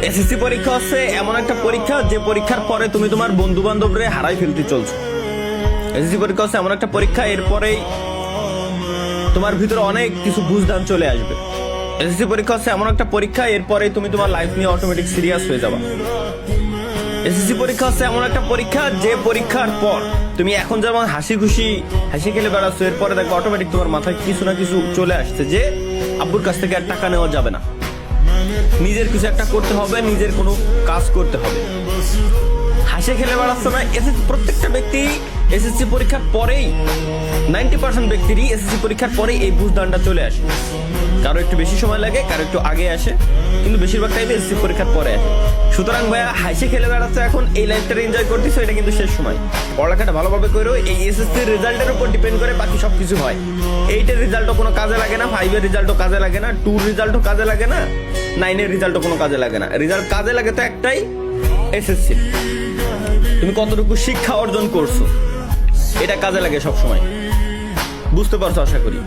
SSC পরীক্ষা হচ্ছে এমন একটা পরীক্ষা যে পরীক্ষার পরে তুমি তোমার বন্ধু বান্ধবরে হারাই ফেলতে চলছো। এসএসসি পরীক্ষা হচ্ছে এমন একটা পরীক্ষা, এরপরেই তোমার ভিতরে অনেক কিছু বুঝদান চলে আসবে। এসএসসি পরীক্ষা হচ্ছে এমন একটা পরীক্ষা, এরপরে তুমি তোমার লাইফ নিয়ে অটোমেটিক সিরিয়াস হয়ে যাবা। এসএসসি পরীক্ষা হচ্ছে এমন একটা পরীক্ষা যে পরীক্ষার পর তুমি এখন যেমন হাসি খুশি হাসি খেলে বেড়াচ্ছ, এরপরে দেখো অটোমেটিক তোমার মাথায় কিছু না কিছু চলে আসছে যে আব্বুর কাছ থেকে আর টাকা নেওয়া যাবে না, নিজের কিছু একটা করতে হবে, নিজের কোনো কাজ করতে হবে। হাসি খেলে বেড়াচ্ছে না, প্রত্যেকটা ব্যক্তি এসএসসি পরীক্ষার পরেই 90% ব্যক্তিরই এসএসসি পরীক্ষার পরেই এই বুঝদানটা চলে আসে। কারো একটু বেশি সময় লাগে, কারো একটু আগে আসে, কিন্তু বেশিরভাগ টাইমে এসএসসি পরীক্ষার পরে আসে। সুতরাং ভাইয়া হাসি খেলে বেড়াচ্ছে এখন, এই লাইফটা এনজয় করতেছো, এটা কিন্তু শেষ সময়। পড়ালেখাটা ভালোভাবে করো, এই এসএসসির রেজাল্টের উপর ডিপেন্ড করে বাকি সবকিছু হয়। 8 এর রেজাল্টও কোনো কাজে লাগে না, 5 এর রেজাল্টও কাজে লাগে না, 2 এর রেজাল্টও কাজে লাগে না, 9 এর রেজাল্টও কোনো কাজে লাগে না। রেজাল্ট কাজে লাগে তো একটাই, এসএসসি। তুমি কতটুকু শিক্ষা অর্জন করছো এটা কাজে লাগে সব সময়। বুঝতে পারছো আশা করি।